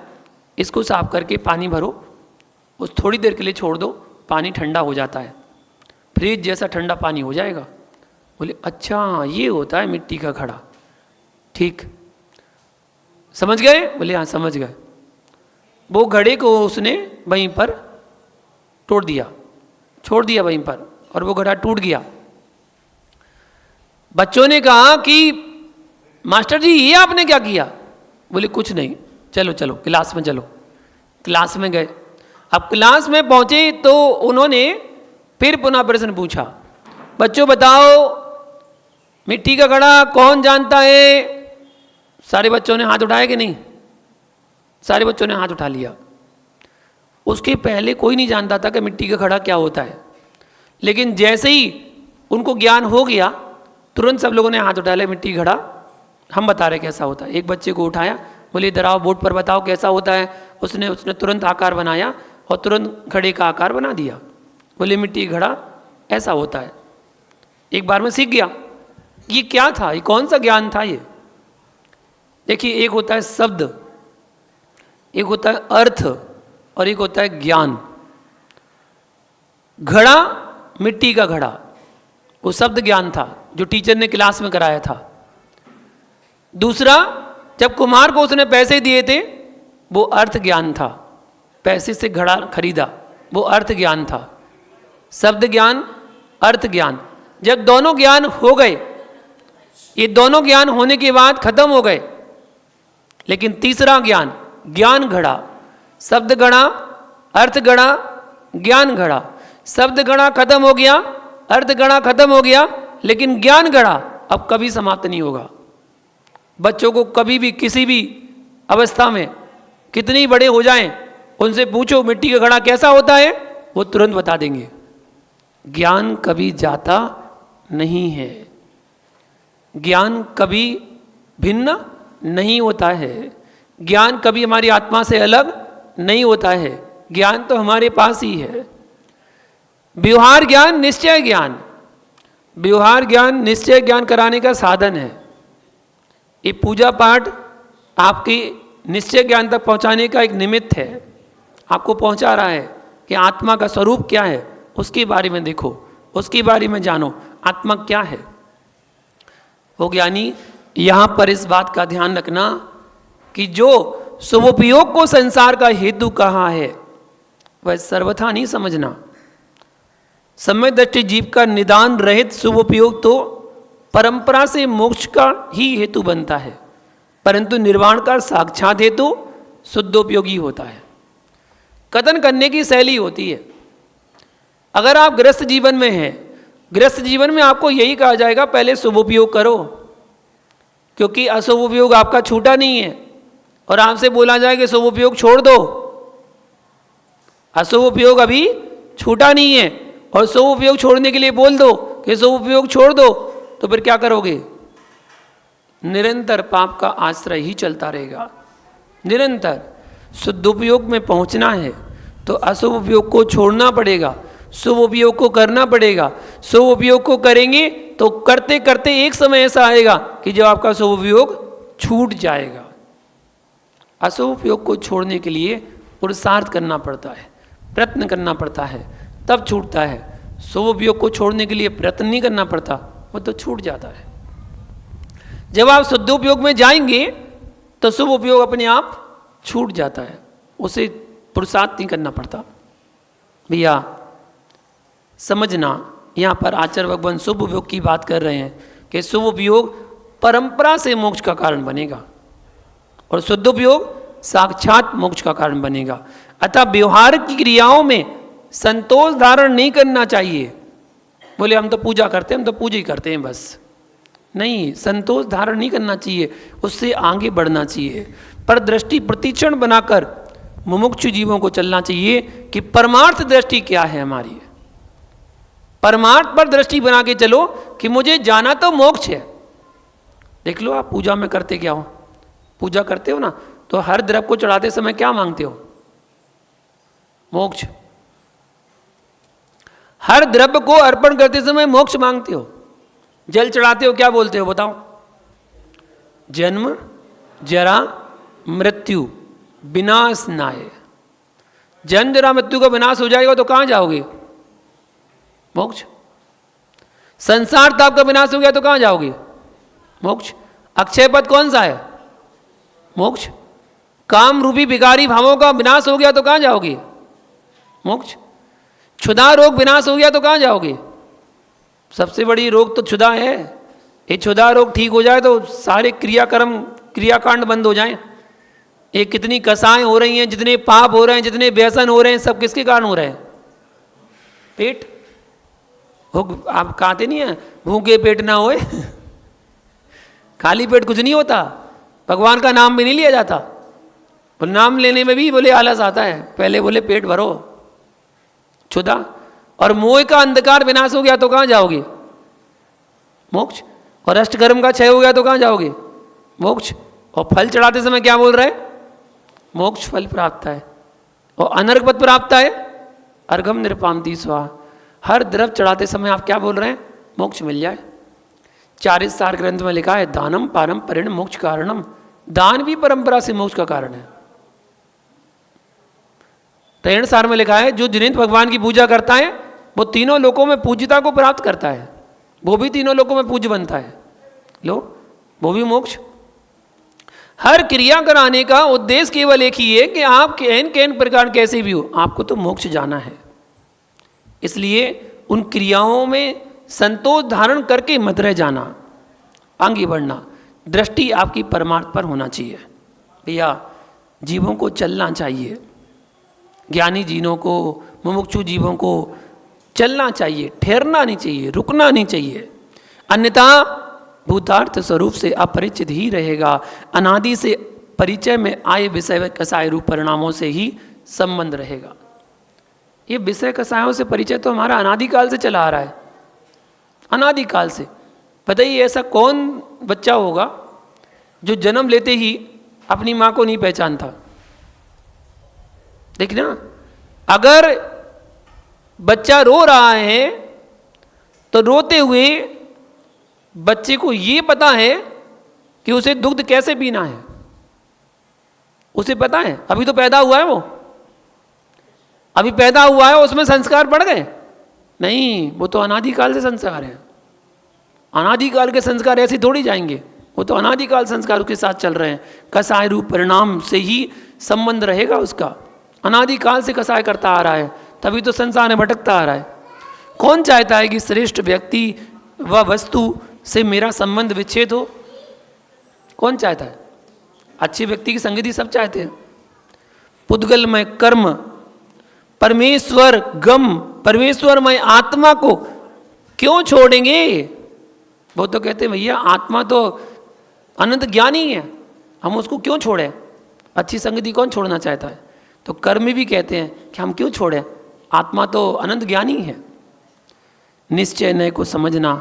इसको साफ करके पानी भरो, उस थोड़ी देर के लिए छोड़ दो, पानी ठंडा हो जाता है, फ्रिज जैसा ठंडा पानी हो जाएगा। बोले अच्छा ये होता है मिट्टी का घड़ा, ठीक समझ गए? बोले हाँ समझ गए। वो घड़े को उसने वहीं पर तोड़ दिया, छोड़ दिया वहीं पर, और वो घड़ा टूट गया। बच्चों ने कहा कि मास्टर जी ये आपने क्या किया? बोले कुछ नहीं, चलो चलो क्लास में चलो। क्लास में गए। अब क्लास में पहुंचे तो उन्होंने फिर पुनः प्रश्न पूछा, बच्चों बताओ मिट्टी का घड़ा कौन जानता है? सारे बच्चों ने हाथ उठाया कि नहीं? सारे बच्चों ने हाथ उठा लिया। उसके पहले कोई नहीं जानता था कि मिट्टी का घड़ा क्या होता है, लेकिन जैसे ही उनको ज्ञान हो गया तुरंत सब लोगों ने हाथ उठा लिया, मिट्टी घड़ा हम बता रहे कैसा होता है। एक बच्चे को उठाया, बोले इधर आओ बोर्ड पर बताओ कैसा होता है। उसने तुरंत आकार बनाया और तुरंत घड़े का आकार बना दिया। बोले मिट्टी घड़ा ऐसा होता है। एक बार में सीख गया। ये क्या था, ये कौन सा ज्ञान था ये? देखिए एक होता है शब्द, एक होता है अर्थ और एक होता है ज्ञान। घड़ा मिट्टी का घड़ा वो शब्द ज्ञान था जो टीचर ने क्लास में कराया था। दूसरा, जब कुम्हार को उसने पैसे दिए थे वो अर्थ ज्ञान था, पैसे से घड़ा खरीदा, वो अर्थ ज्ञान था। शब्द ज्ञान, अर्थ ज्ञान, जब दोनों ज्ञान हो गए, ये दोनों ज्ञान होने के बाद खत्म हो गए, लेकिन तीसरा ज्ञान, ज्ञान घड़ा, शब्द घड़ा, अर्थ घड़ा, ज्ञान घड़ा। शब्द घड़ा खत्म हो गया, अर्थ घड़ा खत्म हो गया, लेकिन ज्ञान घड़ा अब कभी समाप्त नहीं होगा। बच्चों को कभी भी किसी भी अवस्था में कितनी बड़े हो जाएं, उनसे पूछो मिट्टी का घड़ा कैसा होता है, वो तुरंत बता देंगे। ज्ञान कभी जाता नहीं है, ज्ञान कभी भिन्न नहीं होता है, ज्ञान कभी हमारी आत्मा से अलग नहीं होता है, ज्ञान तो हमारे पास ही है। व्यवहार ज्ञान, निश्चय ज्ञान, व्यवहार ज्ञान निश्चय ज्ञान कराने का साधन है। ये पूजा पाठ आपकी निश्चय ज्ञान तक पहुंचाने का एक निमित्त है, आपको पहुंचा रहा है कि आत्मा का स्वरूप क्या है, उसके बारे में देखो, उसके बारे में जानो, आत्मा क्या है। वो ज्ञानी यहाँ पर इस बात का ध्यान रखना कि जो शुभोपयोग को संसार का हेतु कहा है वह सर्वथा नहीं समझना। समय दृष्टि जीव का निदान रहित शुभोपयोग तो परंपरा से मोक्ष का ही हेतु बनता है, परंतु निर्वाण का साक्षात हेतु शुद्धोपयोगी होता है। कथन करने की शैली होती है। अगर आप गृहस्थ जीवन में हैं, गृहस्थ जीवन में आपको यही कहा जाएगा पहले शुभोपयोग करो, क्योंकि अशुभ उपयोग आपका छूटा नहीं है, और आपसे बोला जाए कि शुभ उपयोग छोड़ दो, अशुभ उपयोग अभी छूटा नहीं है, और शुभ उपयोग छोड़ने के लिए बोल दो कि शुभ उपयोग छोड़ दो, तो फिर क्या करोगे? निरंतर पाप का आश्रय ही चलता रहेगा, निरंतर। शुद्ध उपयोग में पहुंचना है तो अशुभ उपयोग को छोड़ना पड़ेगा, शुभ उपयोग को करना पड़ेगा। शुभ उपयोग को करेंगे तो करते करते एक समय ऐसा आएगा कि जब आपका शुभ उपयोग छूट जाएगा। अशुभ उपयोग को छोड़ने के लिए पुरुषार्थ करना पड़ता है, प्रयत्न करना पड़ता है, तब छूटता है। शुभ उपयोग को छोड़ने के लिए प्रयत्न नहीं करना पड़ता, वो तो छूट जाता है। जब आप शुद्ध उपयोग में जाएंगे तो शुभ उपयोग अपने आप छूट जाता है, उसे पुरुषार्थ नहीं करना पड़ता। भैया समझना, यहाँ पर आचार्य भगवान शुभ उपयोग की बात कर रहे हैं कि शुभ उपयोग परंपरा से मोक्ष का कारण बनेगा और शुद्ध उपयोग साक्षात मोक्ष का कारण बनेगा। अतः व्यवहार की क्रियाओं में संतोष धारण नहीं करना चाहिए। बोले हम तो पूजा करते हैं, हम तो पूजा ही करते हैं बस, नहीं, संतोष धारण नहीं करना चाहिए, उससे आगे बढ़ना चाहिए। पर दृष्टि प्रतिक्षण बनाकर मुमुक्षु जीवों को चलना चाहिए कि परमार्थ दृष्टि क्या है हमारी। परमार्थ पर दृष्टि बना के चलो कि मुझे जाना तो मोक्ष है। देख लो आप पूजा में करते क्या हो, पूजा करते हो ना तो हर द्रव्य को चढ़ाते समय क्या मांगते हो? मोक्ष। हर द्रव्य को अर्पण करते समय मोक्ष मांगते हो। जल चढ़ाते हो क्या बोलते हो बताओ? जन्म जरा मृत्यु विनाश नाय। जन्म जरा मृत्यु का विनाश हो जाएगा तो कहां जाओगे? मोक्ष। संसार ताप का विनाश हो गया तो कहां जाओगे? मोक्ष। अक्षय पद कौन सा है? मोक्ष। काम रूपी विकारी भावों का विनाश हो गया तो कहां जाओगे? मोक्ष। क्षुधा रोग विनाश हो गया तो कहां जाओगे? सबसे बड़ी रोग तो क्षुधा है। ये क्षुधा रोग ठीक हो जाए तो सारे क्रियाकांड बंद हो जाएं। ये कितनी कसाएं हो रही हैं, जितने पाप हो रहे हैं, जितने व्यसन हो रहे हैं, सब किसके कारण हो रहे हैं? पेट। आप कहते नहीं है भूखे पेट ना होए खाली पेट कुछ नहीं होता, भगवान का नाम भी नहीं लिया जाता। और नाम लेने में भी बोले आलस आता है, पहले बोले पेट भरो। क्षुधा और मोह का अंधकार विनाश हो गया तो कहां जाओगे? मोक्ष। और अष्टकर्म का क्षय हो गया तो कहां जाओगे? मोक्ष। और फल चढ़ाते समय क्या बोल रहे हैं? मोक्ष फल प्राप्त है। और अनर्घ पद प्राप्त है, अर्घम निरपामती स्वाहा। हर द्रव्य चढ़ाते समय आप क्या बोल रहे हैं? मोक्ष मिल जाए। चारिसार ग्रंथ में लिखा है दानम पारम परिण मोक्ष कारणम। दान भी परंपरा से मोक्ष का कारण है। त्रयण सार में लिखा है जो जिनेन्द्र भगवान की पूजा करता है वो तीनों लोकों में पूज्यता को प्राप्त करता है, वो भी तीनों लोकों में पूज्य बनता है। लो वो भी मोक्ष। हर क्रिया कराने का उद्देश्य केवल एक ही है कि आप कैन प्रकार कैसे भी हो, आपको तो मोक्ष जाना है। इसलिए उन क्रियाओं में संतोष धारण करके मत रह जाना, आगे बढ़ना। दृष्टि आपकी परमार्थ पर होना चाहिए। भैया जीवों को चलना चाहिए, ज्ञानी जीवों को, मुमुक्षु जीवों को चलना चाहिए, ठहरना नहीं चाहिए, रुकना नहीं चाहिए। अन्यथा भूतार्थ स्वरूप से अपरिचित ही रहेगा। अनादि से परिचय में आए विषय कसाय रूप परिणामों से ही संबंध रहेगा। ये विषय कसायों से परिचय तो हमारा अनादिकाल से चला आ रहा है, अनादिकाल से। बताइए ऐसा कौन बच्चा होगा जो जन्म लेते ही अपनी माँ को नहीं पहचानता? देखना, अगर बच्चा रो रहा है तो रोते हुए बच्चे को ये पता है कि उसे दुग्ध कैसे पीना है, उसे पता है। अभी तो पैदा हुआ है, वो अभी पैदा हुआ है, उसमें संस्कार पड़ गए? नहीं, वो तो अनादिकाल से संस्कार है। अनादिकाल के संस्कार ऐसे थोड़ी जाएंगे, वो तो अनादिकाल संस्कार के साथ चल रहे हैं। कसाय रूप परिणाम से ही संबंध रहेगा उसका। अनादिकाल से कसाय करता आ रहा है, तभी तो संसार में भटकता आ रहा है। कौन चाहता है कि श्रेष्ठ व्यक्ति व वस्तु से मेरा संबंध विच्छेद हो? कौन चाहता है? अच्छे व्यक्ति की संगति सब चाहते हैं। पुद्गलमय कर्म, परमेश्वर गम, परमेश्वरमय आत्मा को क्यों छोड़ेंगे? वो तो कहते हैं भैया आत्मा तो अनंत ज्ञानी है, हम उसको क्यों छोड़ें? अच्छी संगति कौन छोड़ना चाहता है? तो कर्म भी कहते हैं कि हम क्यों छोड़ें, आत्मा तो अनंत ज्ञानी है। निश्चय नय को समझना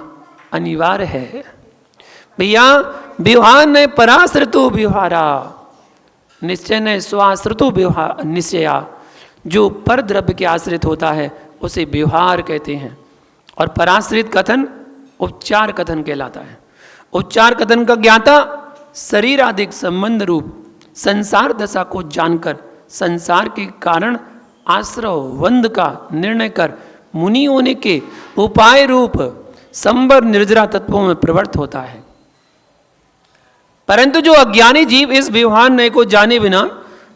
अनिवार्य है। भैया व्यवहार ने पराश्रितो व्यवहारा, निश्चय न स्वाश्रितो व्यवहार निश्चया, जो पर द्रव्य के आश्रित होता है उसे व्यवहार कहते हैं। और पराश्रित कथन उपचार कथन कहलाता है। उपचार कथन का ज्ञाता शरीर आदि संबंध रूप संसार दशा को जानकर संसार के कारण आश्रव वंद का निर्णय कर मुनि होने के उपाय रूप संबर निर्जरा तत्वों में प्रवृत्त होता है। परंतु जो अज्ञानी जीव इस व्यवहार नय को जाने बिना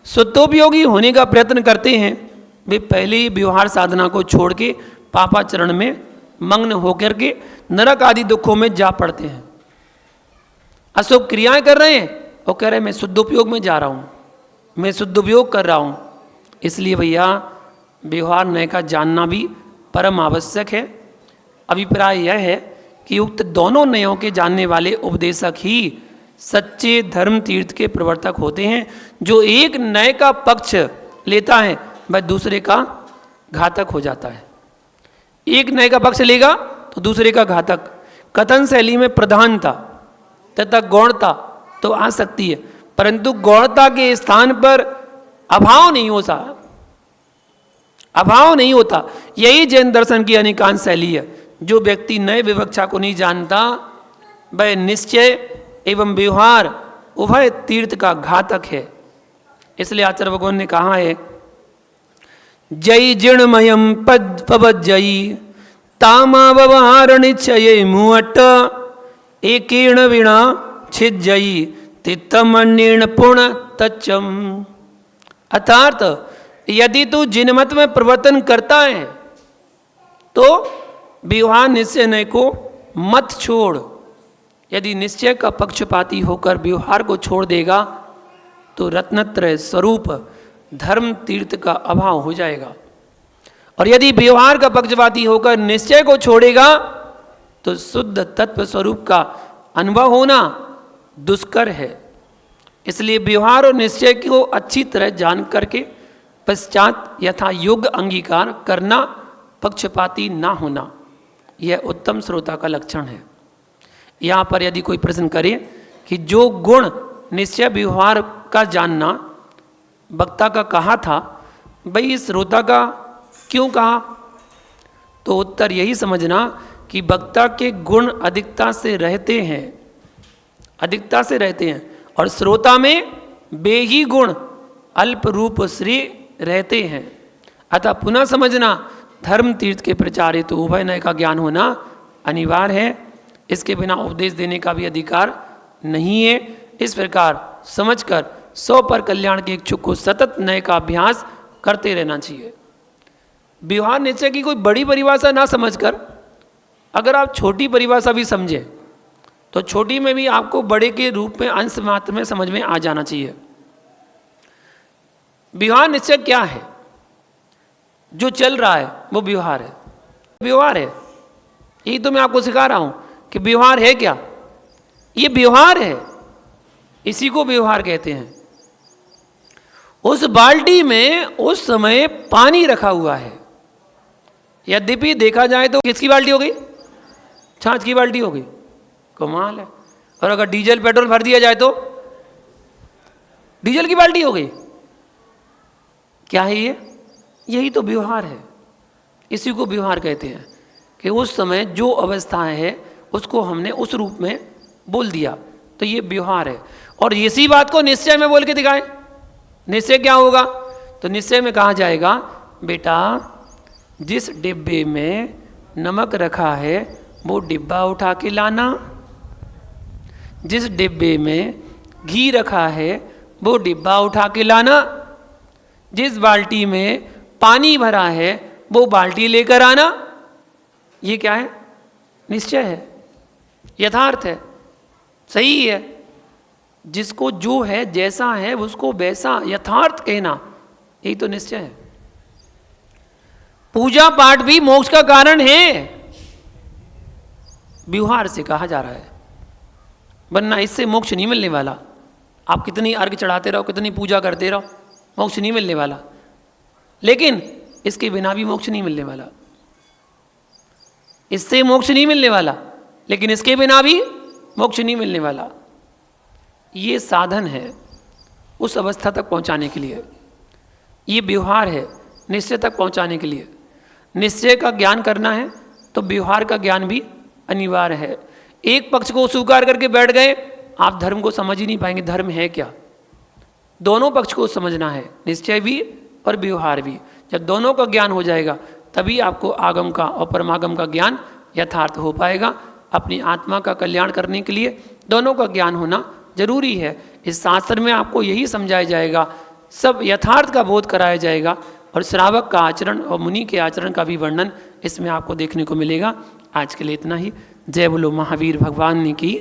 स्वतोपयोगी होने का प्रयत्न करते हैं, वे पहले ही व्यवहार साधना को छोड़ के पापाचरण में मग्न होकर के नरक आदि दुखों में जा पड़ते हैं। अशुभ क्रियाएं कर रहे हैं, वो कह रहे हैं मैं शुद्धोपयोग में जा रहा हूँ, मैं शुद्धोपयोग कर रहा हूँ। इसलिए भैया व्यवहार नय का जानना भी परम आवश्यक है। अभिप्राय यह है कि उक्त दोनों नयों के जानने वाले उपदेशक ही सच्चे धर्म तीर्थ के प्रवर्तक होते हैं। जो एक नय का पक्ष लेता है वह दूसरे का घातक हो जाता है। एक नय का पक्ष लेगा तो दूसरे का घातक। कथन शैली में प्रधानता तथा गौणता तो आ सकती है, परंतु गौणता के स्थान पर अभाव नहीं होता, अभाव नहीं होता। यही जैन दर्शन की अनेकांश शैली है। जो व्यक्ति नए विवक्षा को नहीं जानता वह निश्चय एवं व्यवहार उभय तीर्थ का घातक है। इसलिए आचार्य भगवान ने कहा है, जय जीर्णमयम पद पवज्जयी तामा व्यवहार निश्चय मुअट एकेण विना छिज्जयी तित्तमन्येण पूर्ण तच्चम। अर्थात यदि तू जिनमत में प्रवर्तन करता है तो व्यवहार निश्चय नय को मत छोड़। यदि निश्चय का पक्षपाती होकर व्यवहार को छोड़ देगा तो रत्नत्रय स्वरूप धर्म तीर्थ का अभाव हो जाएगा। और यदि व्यवहार का पक्षपाती होकर निश्चय को छोड़ेगा तो शुद्ध तत्व स्वरूप का अनुभव होना दुष्कर है। इसलिए व्यवहार और निश्चय को अच्छी तरह जान करके पश्चात यथा योग्य अंगीकार करना, पक्षपाती ना होना, यह उत्तम श्रोता का लक्षण है। यहाँ पर यदि कोई प्रश्न करे कि जो गुण निश्चय व्यवहार का जानना वक्ता का कहा था, भाई इस श्रोता का क्यों कहा, तो उत्तर यही समझना कि वक्ता के गुण अधिकता से रहते हैं, अधिकता से रहते हैं, और श्रोता में बेही गुण अल्प रूप श्री रहते हैं। अतः पुनः समझना धर्म तीर्थ के प्रचार हेतु उभय नय का ज्ञान होना अनिवार्य है। इसके बिना उपदेश देने का भी अधिकार नहीं है। इस प्रकार समझकर सौ पर कल्याण के इच्छुक को सतत नय का अभ्यास करते रहना चाहिए। व्यवहार निश्चय की कोई बड़ी परिभाषा ना समझकर अगर आप छोटी परिभाषा भी समझे तो छोटी में भी आपको बड़े के रूप में अंश मात्र में समझ में आ जाना चाहिए। व्यवहार निश्चय क्या है? जो चल रहा है वो व्यवहार है। व्यवहार है, यही तो मैं आपको सिखा रहा हूं कि व्यवहार है क्या। ये व्यवहार है, इसी को व्यवहार कहते हैं। उस बाल्टी में उस समय पानी रखा हुआ है। यद्यपि देखा जाए तो किसकी बाल्टी हो गई? छाछ की बाल्टी हो गई। कमाल है। और अगर डीजल पेट्रोल भर दिया जाए तो डीजल की बाल्टी हो गई। क्या है ये? यही तो व्यवहार है। इसी को व्यवहार कहते हैं कि उस समय जो अवस्था है उसको हमने उस रूप में बोल दिया, तो ये व्यवहार है। और इसी बात को निश्चय में बोल के दिखाएं। निश्चय क्या होगा? तो निश्चय में कहा जाएगा, बेटा जिस डिब्बे में नमक रखा है वो डिब्बा उठा के लाना, जिस डिब्बे में घी रखा है वो डिब्बा उठा के लाना, जिस बाल्टी में पानी भरा है वो बाल्टी लेकर आना। ये क्या है? निश्चय है, यथार्थ है, सही है। जिसको जो है जैसा है उसको वैसा यथार्थ कहना, यही तो निश्चय है। पूजा पाठ भी मोक्ष का कारण है, व्यवहार से कहा जा रहा है, वरना इससे मोक्ष नहीं मिलने वाला। आप कितनी अर्घ चढ़ाते रहो, कितनी पूजा करते रहो, मोक्ष नहीं मिलने वाला। लेकिन इसके बिना भी मोक्ष नहीं मिलने वाला। इससे मोक्ष नहीं मिलने वाला, लेकिन इसके बिना भी मोक्ष नहीं मिलने वाला। ये साधन है। उस अवस्था तक पहुंचाने के लिए। ये व्यवहार है निश्चय तक पहुंचाने के लिए। निश्चय का ज्ञान करना है तो व्यवहार का ज्ञान भी अनिवार्य है। एक पक्ष को स्वीकार करके बैठ गए, आप धर्म को समझ ही नहीं पाएंगे धर्म है क्या। दोनों पक्ष को समझना है, निश्चय भी और व्यवहार भी। जब दोनों का ज्ञान हो जाएगा तभी आपको आगम का और परमागम का ज्ञान यथार्थ हो पाएगा। अपनी आत्मा का कल्याण करने के लिए दोनों का ज्ञान होना जरूरी है। इस शास्त्र में आपको यही समझाया जाएगा, सब यथार्थ का बोध कराया जाएगा और श्रावक का आचरण और मुनि के आचरण का भी वर्णन इसमें आपको देखने को मिलेगा। आज के लिए इतना ही। जय बोलो महावीर भगवान की।